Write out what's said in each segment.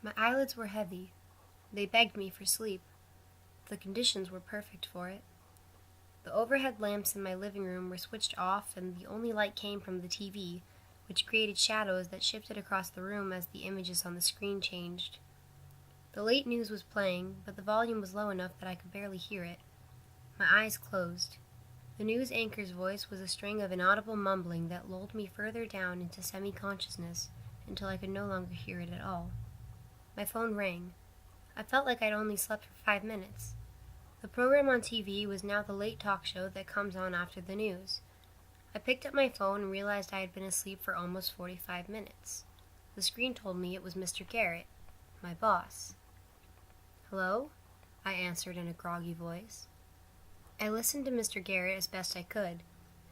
My eyelids were heavy. They begged me for sleep. The conditions were perfect for it. The overhead lamps in my living room were switched off, and the only light came from the TV, which created shadows that shifted across the room as the images on the screen changed. The late news was playing, but the volume was low enough that I could barely hear it. My eyes closed. The news anchor's voice was a string of inaudible mumbling that lulled me further down into semi-consciousness until I could no longer hear it at all. My phone rang. I felt like I'd only slept for 5 minutes. The program on TV was now the late talk show that comes on after the news. I picked up my phone and realized I had been asleep for almost 45 minutes. The screen told me it was Mr. Garrett, my boss. "Hello?" I answered in a groggy voice. I listened to Mr. Garrett as best I could.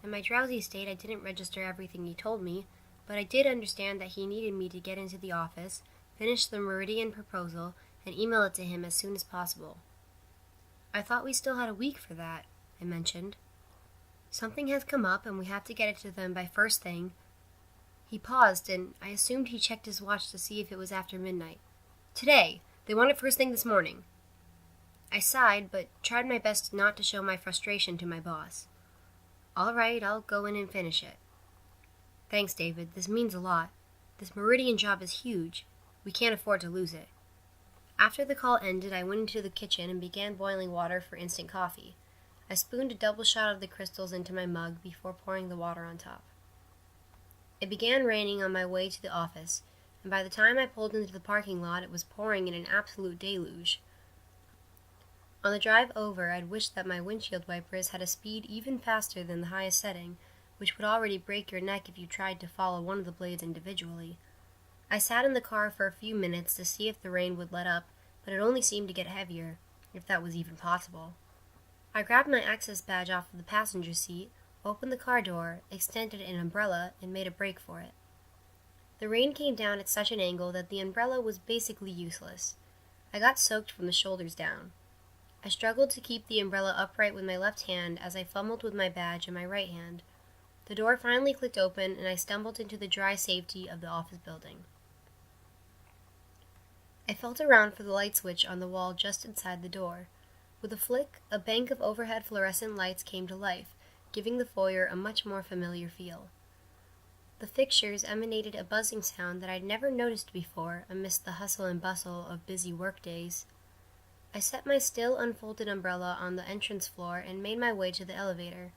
In my drowsy state, I didn't register everything he told me, but I did understand that he needed me to get into the office, finish the Meridian proposal, and email it to him as soon as possible. "I thought we still had a week for that," I mentioned. "Something has come up, and we have to get it to them by first thing." He paused, and I assumed he checked his watch to see if it was after midnight. "Today! They want it first thing this morning." I sighed, but tried my best not to show my frustration to my boss. "All right, I'll go in and finish it." "Thanks, David. This means a lot. This Meridian job is huge. We can't afford to lose it." After the call ended, I went into the kitchen and began boiling water for instant coffee. I spooned a double shot of the crystals into my mug before pouring the water on top. It began raining on my way to the office, and by the time I pulled into the parking lot, it was pouring in an absolute deluge. On the drive over, I'd wished that my windshield wipers had a speed even faster than the highest setting, which would already break your neck if you tried to follow one of the blades individually. I sat in the car for a few minutes to see if the rain would let up, but it only seemed to get heavier, if that was even possible. I grabbed my access badge off of the passenger seat, opened the car door, extended an umbrella, and made a break for it. The rain came down at such an angle that the umbrella was basically useless. I got soaked from the shoulders down. I struggled to keep the umbrella upright with my left hand as I fumbled with my badge in my right hand. The door finally clicked open, and I stumbled into the dry safety of the office building. I felt around for the light switch on the wall just inside the door. With a flick, a bank of overhead fluorescent lights came to life, giving the foyer a much more familiar feel. The fixtures emanated a buzzing sound that I'd never noticed before amidst the hustle and bustle of busy workdays. I set my still unfolded umbrella on the entrance floor and made my way to the elevator.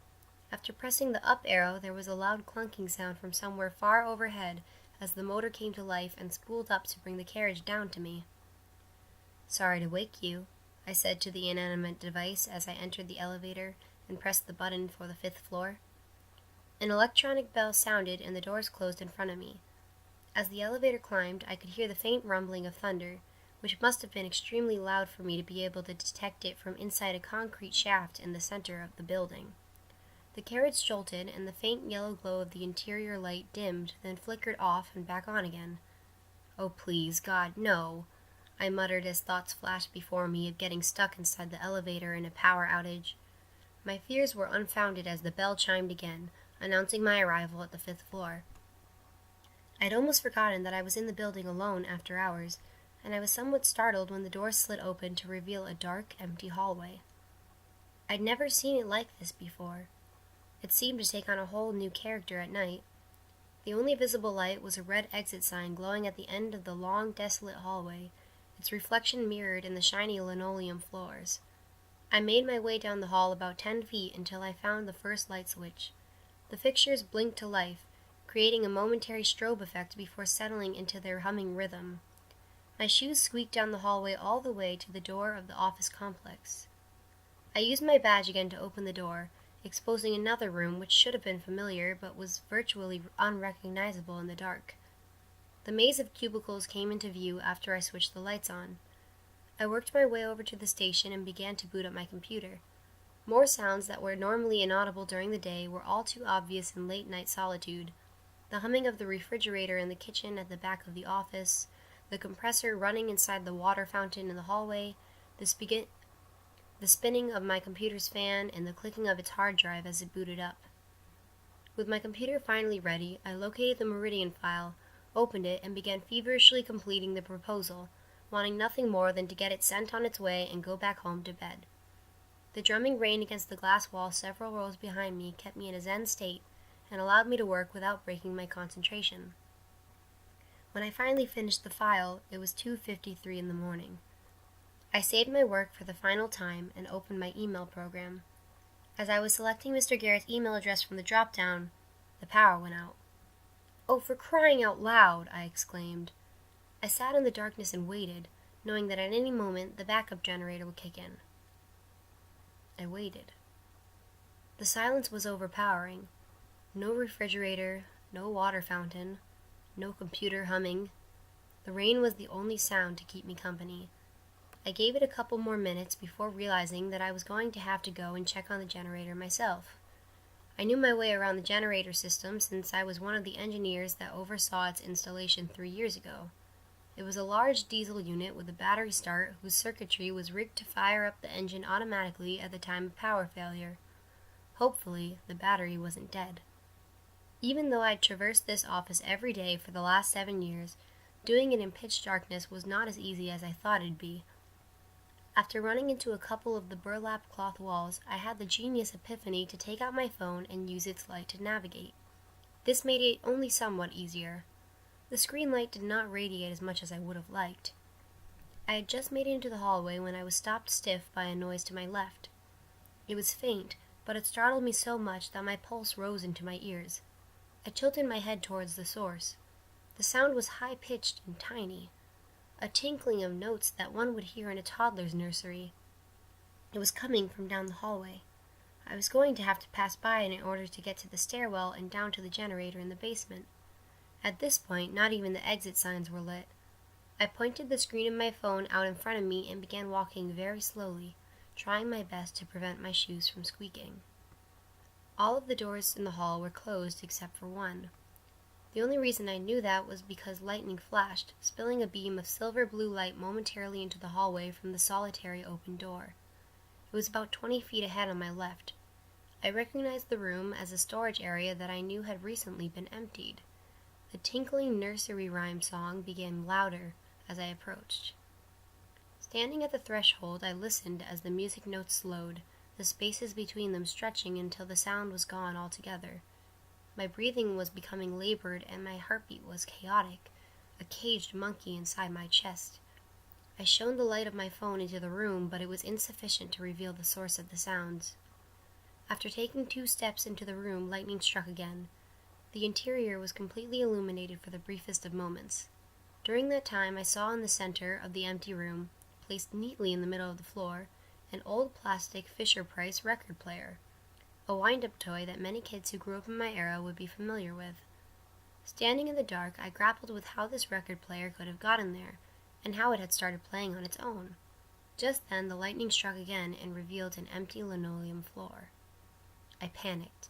After pressing the up arrow, there was a loud clunking sound from somewhere far overhead as the motor came to life and spooled up to bring the carriage down to me. "Sorry to wake you," I said to the inanimate device as I entered the elevator and pressed the button for the 5th floor. An electronic bell sounded and the doors closed in front of me. As the elevator climbed, I could hear the faint rumbling of thunder, which must have been extremely loud for me to be able to detect it from inside a concrete shaft in the center of the building. The carriage jolted, and the faint yellow glow of the interior light dimmed, then flickered off and back on again. "Oh, please, God, no!" I muttered as thoughts flashed before me of getting stuck inside the elevator in a power outage. My fears were unfounded as the bell chimed again, announcing my arrival at the 5th floor. I'd almost forgotten that I was in the building alone after hours, and I was somewhat startled when the door slid open to reveal a dark, empty hallway. I'd never seen it like this before. It seemed to take on a whole new character at night. The only visible light was a red exit sign glowing at the end of the long, desolate hallway, its reflection mirrored in the shiny linoleum floors. I made my way down the hall about 10 feet until I found the first light switch. The fixtures blinked to life, creating a momentary strobe effect before settling into their humming rhythm. My shoes squeaked down the hallway all the way to the door of the office complex. I used my badge again to open the door, exposing another room which should have been familiar but was virtually unrecognizable in the dark. The maze of cubicles came into view after I switched the lights on. I worked my way over to the station and began to boot up my computer. More sounds that were normally inaudible during the day were all too obvious in late-night solitude. The humming of the refrigerator in the kitchen at the back of the office, the compressor running inside the water fountain in the hallway, the spinning of my computer's fan, and the clicking of its hard drive as it booted up. With my computer finally ready, I located the Meridian file, opened it, and began feverishly completing the proposal, wanting nothing more than to get it sent on its way and go back home to bed. The drumming rain against the glass wall several rows behind me kept me in a zen state and allowed me to work without breaking my concentration. When I finally finished the file, it was 2:53 in the morning. I saved my work for the final time and opened my email program. As I was selecting Mr. Garrett's email address from the drop-down, the power went out. "Oh, for crying out loud!" I exclaimed. I sat in the darkness and waited, knowing that at any moment the backup generator would kick in. I waited. The silence was overpowering. No refrigerator, no water fountain, no computer humming. The rain was the only sound to keep me company. I gave it a couple more minutes before realizing that I was going to have to go and check on the generator myself. I knew my way around the generator system since I was one of the engineers that oversaw its installation 3 years ago. It was a large diesel unit with a battery start whose circuitry was rigged to fire up the engine automatically at the time of power failure. Hopefully, the battery wasn't dead. Even though I'd traversed this office every day for the last 7 years, doing it in pitch darkness was not as easy as I thought it'd be. After running into a couple of the burlap cloth walls, I had the genius epiphany to take out my phone and use its light to navigate. This made it only somewhat easier. The screen light did not radiate as much as I would have liked. I had just made it into the hallway when I was stopped stiff by a noise to my left. It was faint, but it startled me so much that my pulse rose into my ears. I tilted my head towards the source. The sound was high-pitched and tiny, a tinkling of notes that one would hear in a toddler's nursery. It was coming from down the hallway. I was going to have to pass by it in order to get to the stairwell and down to the generator in the basement. At this point, not even the exit signs were lit. I pointed the screen of my phone out in front of me and began walking very slowly, trying my best to prevent my shoes from squeaking. All of the doors in the hall were closed except for one. The only reason I knew that was because lightning flashed, spilling a beam of silver-blue light momentarily into the hallway from the solitary open door. It was about 20 feet ahead on my left. I recognized the room as a storage area that I knew had recently been emptied. The tinkling nursery rhyme song began louder as I approached. Standing at the threshold, I listened as the music notes slowed, the spaces between them stretching until the sound was gone altogether. My breathing was becoming labored and my heartbeat was chaotic, a caged monkey inside my chest. I shone the light of my phone into the room, but it was insufficient to reveal the source of the sounds. After taking 2 steps into the room, lightning struck again. The interior was completely illuminated for the briefest of moments. During that time, I saw in the center of the empty room, placed neatly in the middle of the floor, an old plastic Fisher-Price record player, a wind-up toy that many kids who grew up in my era would be familiar with. Standing in the dark, I grappled with how this record player could have gotten there, and how it had started playing on its own. Just then, the lightning struck again and revealed an empty linoleum floor. I panicked.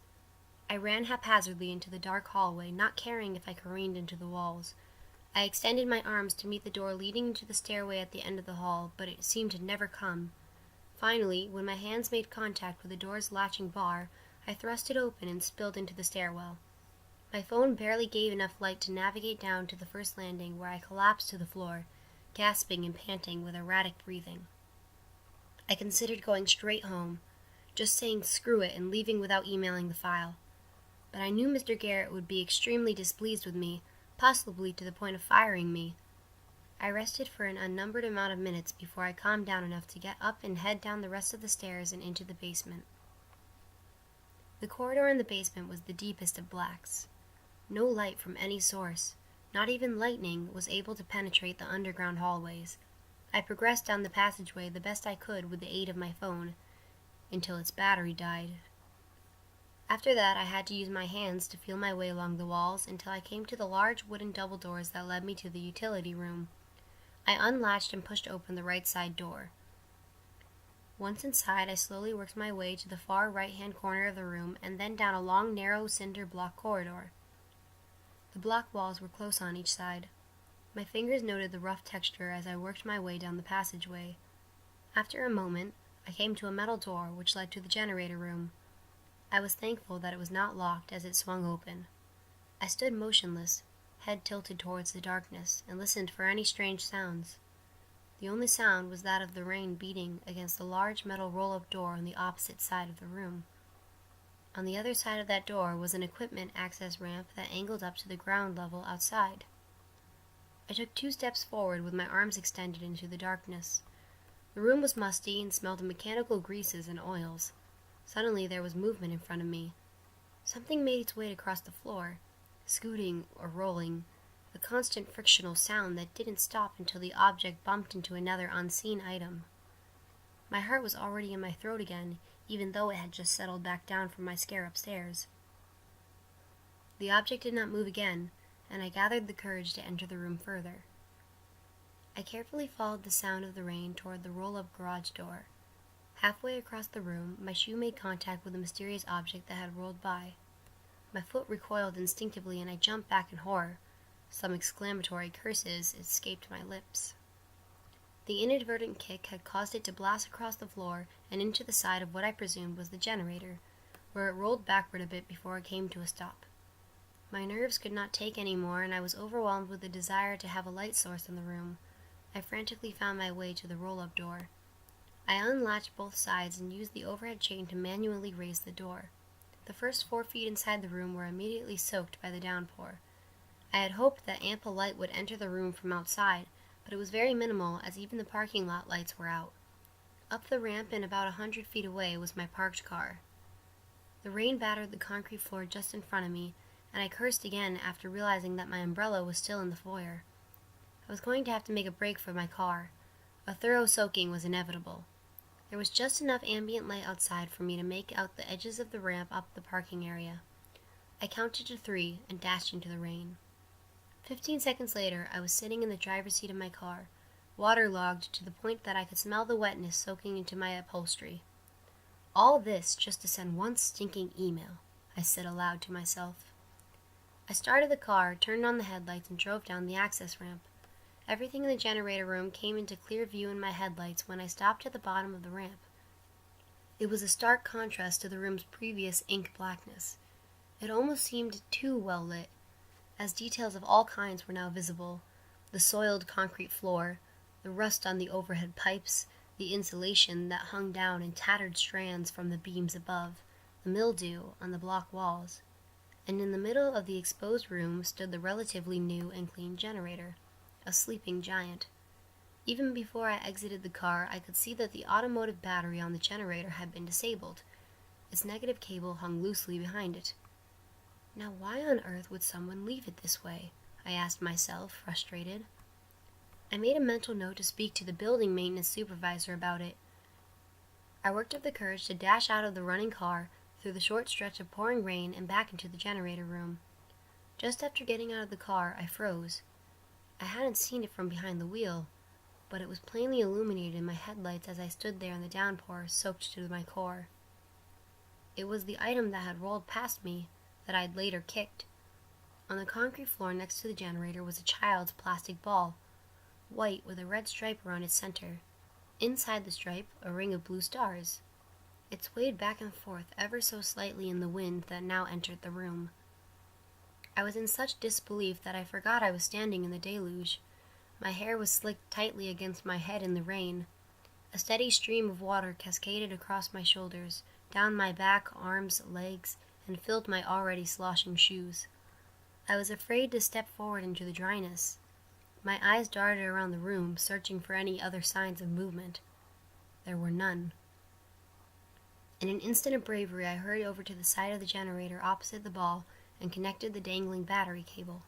I ran haphazardly into the dark hallway, not caring if I careened into the walls. I extended my arms to meet the door leading into the stairway at the end of the hall, but it seemed to never come. Finally, when my hands made contact with the door's latching bar, I thrust it open and spilled into the stairwell. My phone barely gave enough light to navigate down to the first landing, where I collapsed to the floor, gasping and panting with erratic breathing. I considered going straight home, just saying screw it and leaving without emailing the file. But I knew Mr. Garrett would be extremely displeased with me, possibly to the point of firing me. I rested for an unnumbered amount of minutes before I calmed down enough to get up and head down the rest of the stairs and into the basement. The corridor in the basement was the deepest of blacks. No light from any source, not even lightning, was able to penetrate the underground hallways. I progressed down the passageway the best I could with the aid of my phone, until its battery died. After that, I had to use my hands to feel my way along the walls until I came to the large wooden double doors that led me to the utility room. I unlatched and pushed open the right side door. Once inside, I slowly worked my way to the far right-hand corner of the room and then down a long, narrow cinder block corridor. The block walls were close on each side. My fingers noted the rough texture as I worked my way down the passageway. After a moment, I came to a metal door which led to the generator room. I was thankful that it was not locked as it swung open. I stood motionless, head tilted towards the darkness, and listened for any strange sounds. The only sound was that of the rain beating against the large metal roll-up door on the opposite side of the room. On the other side of that door was an equipment access ramp that angled up to the ground level outside. I took 2 steps forward with my arms extended into the darkness. The room was musty and smelled of mechanical greases and oils. Suddenly there was movement in front of me. Something made its way across the floor, scooting or rolling, a constant frictional sound that didn't stop until the object bumped into another unseen item. My heart was already in my throat again, even though it had just settled back down from my scare upstairs. The object did not move again, and I gathered the courage to enter the room further. I carefully followed the sound of the rain toward the roll-up garage door. Halfway across the room, my shoe made contact with the mysterious object that had rolled by. My foot recoiled instinctively, and I jumped back in horror. Some exclamatory curses escaped my lips. The inadvertent kick had caused it to blast across the floor and into the side of what I presumed was the generator, where it rolled backward a bit before it came to a stop. My nerves could not take any more, and I was overwhelmed with the desire to have a light source in the room. I frantically found my way to the roll-up door. I unlatched both sides and used the overhead chain to manually raise the door. The first 4 feet inside the room were immediately soaked by the downpour. I had hoped that ample light would enter the room from outside, but it was very minimal, as even the parking lot lights were out. Up the ramp and about 100 feet away was my parked car. The rain battered the concrete floor just in front of me, and I cursed again after realizing that my umbrella was still in the foyer. I was going to have to make a break for my car. A thorough soaking was inevitable. There was just enough ambient light outside for me to make out the edges of the ramp up the parking area. I counted to 3 and dashed into the rain. 15 seconds later, I was sitting in the driver's seat of my car, waterlogged to the point that I could smell the wetness soaking into my upholstery. All this just to send one stinking email, I said aloud to myself. I started the car, turned on the headlights, and drove down the access ramp. Everything in the generator room came into clear view in my headlights when I stopped at the bottom of the ramp. It was a stark contrast to the room's previous ink blackness. It almost seemed too well lit, as details of all kinds were now visible: the soiled concrete floor, the rust on the overhead pipes, the insulation that hung down in tattered strands from the beams above, the mildew on the block walls. And in the middle of the exposed room stood the relatively new and clean generator, a sleeping giant. Even before I exited the car, I could see that the automotive battery on the generator had been disabled. Its negative cable hung loosely behind it. Now why on earth would someone leave it this way? I asked myself, frustrated. I made a mental note to speak to the building maintenance supervisor about it. I worked up the courage to dash out of the running car, through the short stretch of pouring rain, and back into the generator room. Just after getting out of the car, I froze. I hadn't seen it from behind the wheel, but it was plainly illuminated in my headlights as I stood there in the downpour, soaked to my core. It was the item that had rolled past me, that I'd later kicked. On the concrete floor next to the generator was a child's plastic ball, white with a red stripe around its center. Inside the stripe, a ring of blue stars. It swayed back and forth ever so slightly in the wind that now entered the room. I was in such disbelief that I forgot I was standing in the deluge. My hair was slicked tightly against my head in the rain. A steady stream of water cascaded across my shoulders, down my back, arms, legs, and filled my already sloshing shoes. I was afraid to step forward into the dryness. My eyes darted around the room, searching for any other signs of movement. There were none. In an instant of bravery, I hurried over to the side of the generator opposite the ball and connected the dangling battery cable.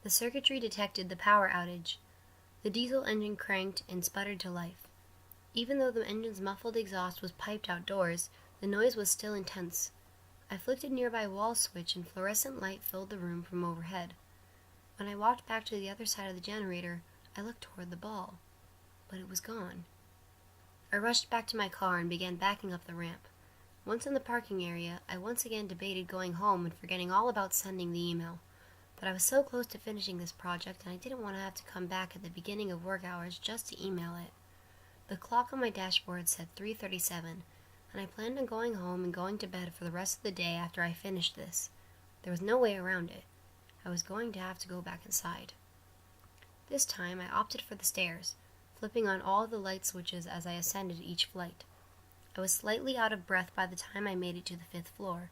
The circuitry detected the power outage. The diesel engine cranked and sputtered to life. Even though the engine's muffled exhaust was piped outdoors, the noise was still intense. I flicked a nearby wall switch and fluorescent light filled the room from overhead. When I walked back to the other side of the generator, I looked toward the ball, but it was gone. I rushed back to my car and began backing up the ramp. Once in the parking area, I once again debated going home and forgetting all about sending the email. But I was so close to finishing this project, and I didn't want to have to come back at the beginning of work hours just to email it. The clock on my dashboard said 3:37, and I planned on going home and going to bed for the rest of the day after I finished this. There was no way around it. I was going to have to go back inside. This time, I opted for the stairs, flipping on all the light switches as I ascended each flight. I was slightly out of breath by the time I made it to the 5th floor.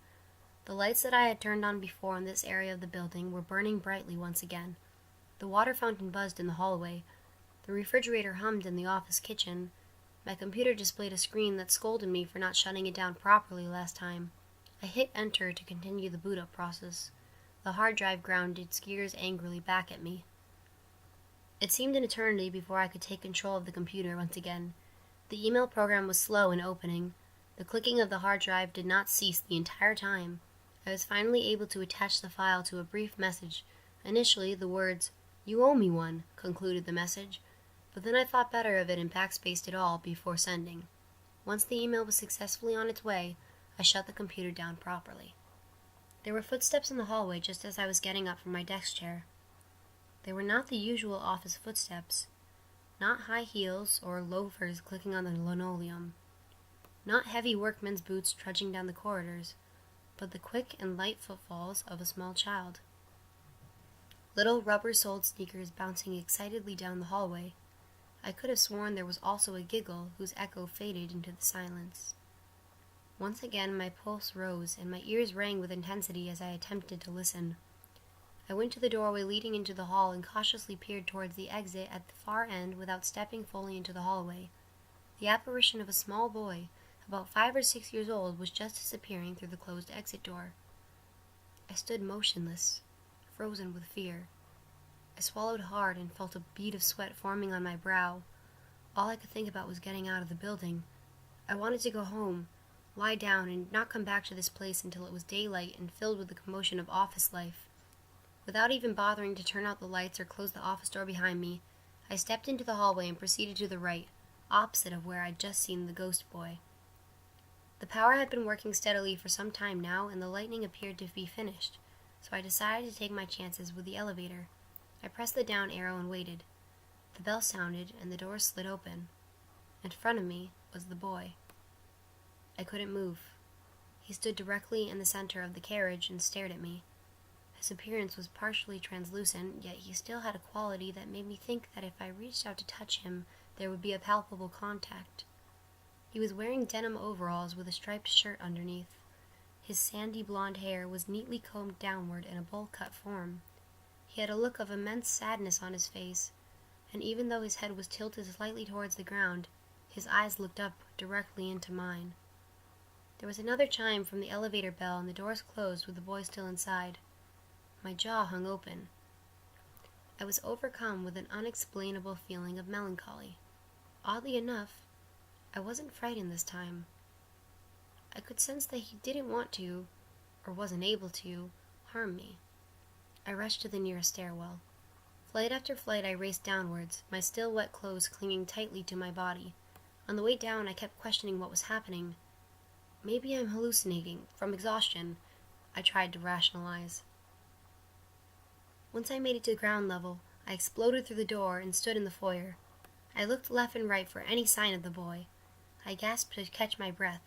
The lights that I had turned on before in this area of the building were burning brightly once again. The water fountain buzzed in the hallway. The refrigerator hummed in the office kitchen. My computer displayed a screen that scolded me for not shutting it down properly last time. I hit enter to continue the boot-up process. The hard drive ground its gears angrily back at me. It seemed an eternity before I could take control of the computer once again. The email program was slow in opening. The clicking of the hard drive did not cease the entire time. I was finally able to attach the file to a brief message. Initially, the words, "You owe me one," concluded the message, but then I thought better of it and backspaced it all before sending. Once the email was successfully on its way, I shut the computer down properly. There were footsteps in the hallway just as I was getting up from my desk chair. They were not the usual office footsteps, not high heels or loafers clicking on the linoleum, not heavy workmen's boots trudging down the corridors, but the quick and light footfalls of a small child. Little rubber-soled sneakers bouncing excitedly down the hallway. I could have sworn there was also a giggle whose echo faded into the silence. Once again my pulse rose and my ears rang with intensity as I attempted to listen. I went to the doorway leading into the hall and cautiously peered towards the exit at the far end without stepping fully into the hallway. The apparition of a small boy, about 5 or 6 years old, was just disappearing through the closed exit door. I stood motionless, frozen with fear. I swallowed hard and felt a bead of sweat forming on my brow. All I could think about was getting out of the building. I wanted to go home, lie down, and not come back to this place until it was daylight and filled with the commotion of office life. Without even bothering to turn out the lights or close the office door behind me, I stepped into the hallway and proceeded to the right, opposite of where I'd just seen the ghost boy. The power had been working steadily for some time now, and the lighting appeared to be finished, so I decided to take my chances with the elevator. I pressed the down arrow and waited. The bell sounded, and the door slid open. In front of me was the boy. I couldn't move. He stood directly in the center of the carriage and stared at me. His appearance was partially translucent, yet he still had a quality that made me think that if I reached out to touch him, there would be a palpable contact. He was wearing denim overalls with a striped shirt underneath. His sandy blonde hair was neatly combed downward in a bowl-cut form. He had a look of immense sadness on his face, and even though his head was tilted slightly towards the ground, his eyes looked up directly into mine. There was another chime from the elevator bell, and the doors closed with the boy still inside. My jaw hung open. I was overcome with an unexplainable feeling of melancholy. Oddly enough, I wasn't frightened this time. I could sense that he didn't want to, or wasn't able to, harm me. I rushed to the nearest stairwell. Flight after flight I raced downwards, my still wet clothes clinging tightly to my body. On the way down I kept questioning what was happening. Maybe I'm hallucinating, from exhaustion, I tried to rationalize. Once I made it to ground level, I exploded through the door and stood in the foyer. I looked left and right for any sign of the boy. I gasped to catch my breath.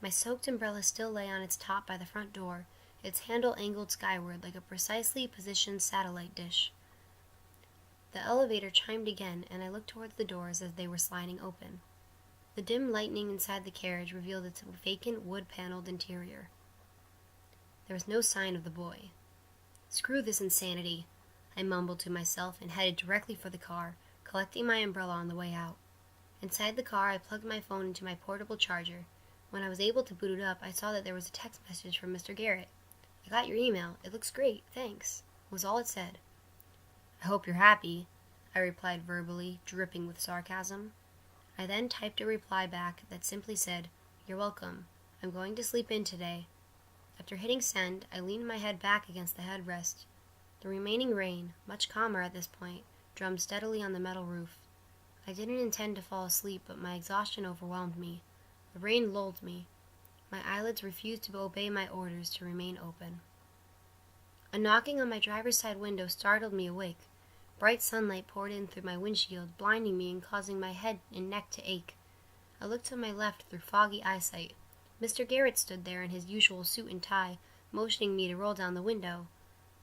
My soaked umbrella still lay on its top by the front door, its handle angled skyward like a precisely positioned satellite dish. The elevator chimed again, and I looked towards the doors as they were sliding open. The dim lighting inside the carriage revealed its vacant wood-paneled interior. There was no sign of the boy. Screw this insanity, I mumbled to myself and headed directly for the car, collecting my umbrella on the way out. Inside the car, I plugged my phone into my portable charger. When I was able to boot it up, I saw that there was a text message from Mr.Garrett. "I got your email. It looks great, thanks," was all it said. "I hope you're happy," I replied verbally, dripping with sarcasm. I then typed a reply back that simply said, "You're welcome. I'm going to sleep in today." After hitting send, I leaned my head back against the headrest. The remaining rain, much calmer at this point, drummed steadily on the metal roof. I didn't intend to fall asleep, but my exhaustion overwhelmed me. The rain lulled me. My eyelids refused to obey my orders to remain open. A knocking on my driver's side window startled me awake. Bright sunlight poured in through my windshield, blinding me and causing my head and neck to ache. I looked to my left through foggy eyesight. Mr. Garrett stood there in his usual suit and tie, motioning me to roll down the window.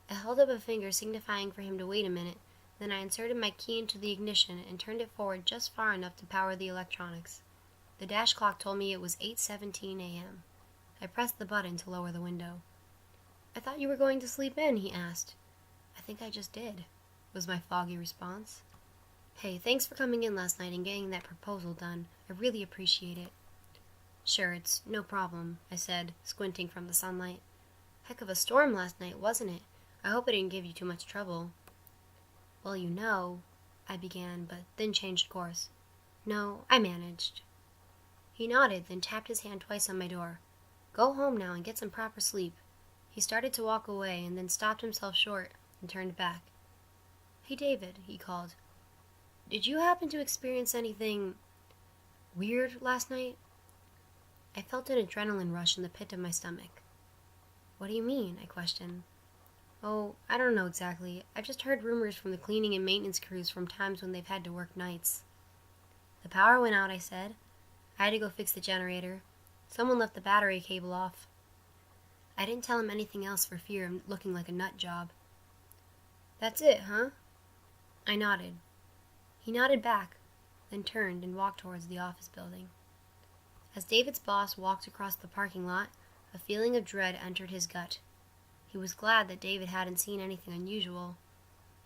I held up a finger signifying for him to wait a minute, Then I inserted my key into the ignition and turned it forward just far enough to power the electronics. The dash clock told me it was 8:17 a.m. I pressed the button to lower the window. "I thought you were going to sleep in," he asked. "I think I just did," was my foggy response. "Hey, thanks for coming in last night and getting that proposal done. I really appreciate it." "Sure, it's no problem," I said, squinting from the sunlight. "Heck of a storm last night, wasn't it? I hope it didn't give you too much trouble." "Well, I began, but then changed course. "No, I managed." He nodded, then tapped his hand twice on my door. "Go home now and get some proper sleep." He started to walk away and then stopped himself short and turned back. "Hey, David," he called. "Did you happen to experience anything weird last night?" I felt an adrenaline rush in the pit of my stomach. "What do you mean?" I questioned. "Oh, I don't know exactly. I've just heard rumors from the cleaning and maintenance crews from times when they've had to work nights." "The power went out," I said. "I had to go fix the generator. Someone left the battery cable off." I didn't tell him anything else for fear of looking like a nut job. "That's it, huh?" I nodded. He nodded back, then turned and walked towards the office building. As David's boss walked across the parking lot, a feeling of dread entered his gut. He was glad that David hadn't seen anything unusual.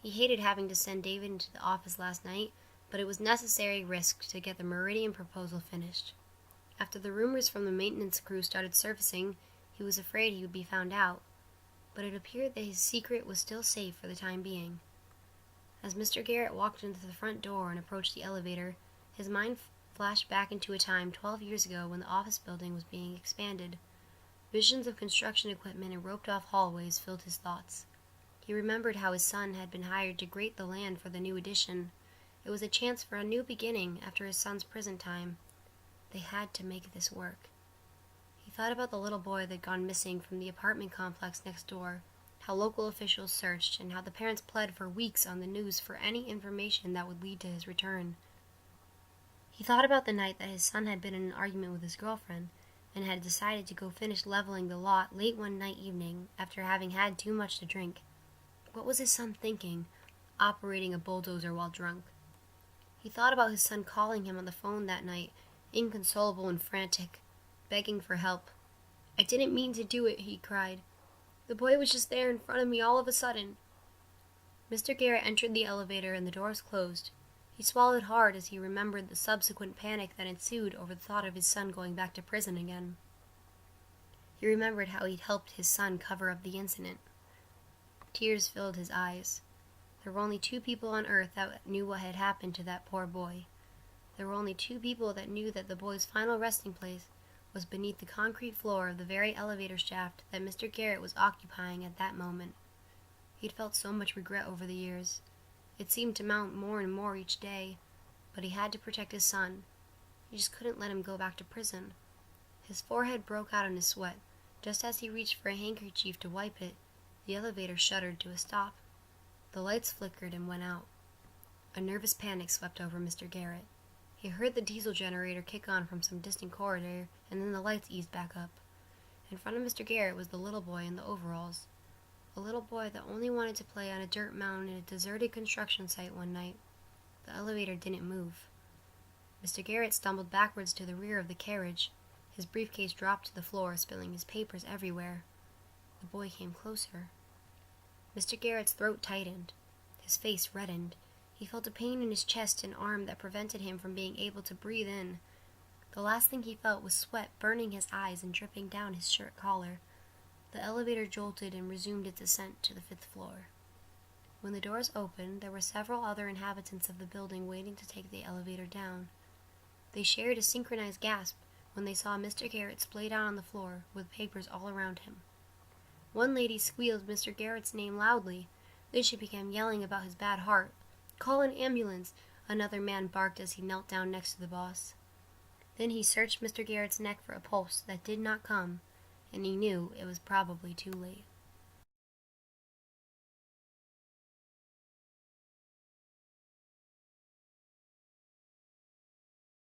He hated having to send David into the office last night, but it was necessary risk to get the Meridian proposal finished. After the rumors from the maintenance crew started surfacing, he was afraid he would be found out, but it appeared that his secret was still safe for the time being. As Mr. Garrett walked into the front door and approached the elevator, his mind flashed back into a time 12 years ago when the office building was being expanded. Visions of construction equipment and roped-off hallways filled his thoughts. He remembered how his son had been hired to grate the land for the new addition. It was a chance for a new beginning after his son's prison time. They had to make this work. He thought about the little boy that had gone missing from the apartment complex next door, how local officials searched, and how the parents pled for weeks on the news for any information that would lead to his return. He thought about the night that his son had been in an argument with his girlfriend, and had decided to go finish leveling the lot late one night evening after having had too much to drink. What was his son thinking, operating a bulldozer while drunk? He thought about his son calling him on the phone that night, inconsolable and frantic, begging for help. "I didn't mean to do it," he cried. "The boy was just there in front of me all of a sudden." Mr. Garrett entered the elevator and the doors closed. He swallowed hard as he remembered the subsequent panic that ensued over the thought of his son going back to prison again. He remembered how he'd helped his son cover up the incident. Tears filled his eyes. There were only 2 people on earth that knew what had happened to that poor boy. There were only 2 people that knew that the boy's final resting place was beneath the concrete floor of the very elevator shaft that Mr. Garrett was occupying at that moment. He'd felt so much regret over the years. It seemed to mount more and more each day, but he had to protect his son. He just couldn't let him go back to prison. His forehead broke out in his sweat. Just as he reached for a handkerchief to wipe it, the elevator shuddered to a stop. The lights flickered and went out. A nervous panic swept over Mr. Garrett. He heard the diesel generator kick on from some distant corridor, and then the lights eased back up. In front of Mr. Garrett was the little boy in the overalls. A little boy that only wanted to play on a dirt mound in a deserted construction site one night. The elevator didn't move. Mr. Garrett stumbled backwards to the rear of the carriage. His briefcase dropped to the floor, spilling his papers everywhere. The boy came closer. Mr. Garrett's throat tightened. His face reddened. He felt a pain in his chest and arm that prevented him from being able to breathe in. The last thing he felt was sweat burning his eyes and dripping down his shirt collar. The elevator jolted and resumed its ascent to the 5th floor. When the doors opened, there were several other inhabitants of the building waiting to take the elevator down. They shared a synchronized gasp when they saw Mr. Garrett splay down on the floor with papers all around him. One lady squealed Mr. Garrett's name loudly. Then she began yelling about his bad heart. "Call an ambulance," another man barked as he knelt down next to the boss. Then he searched Mr. Garrett's neck for a pulse that did not come, and he knew it was probably too late.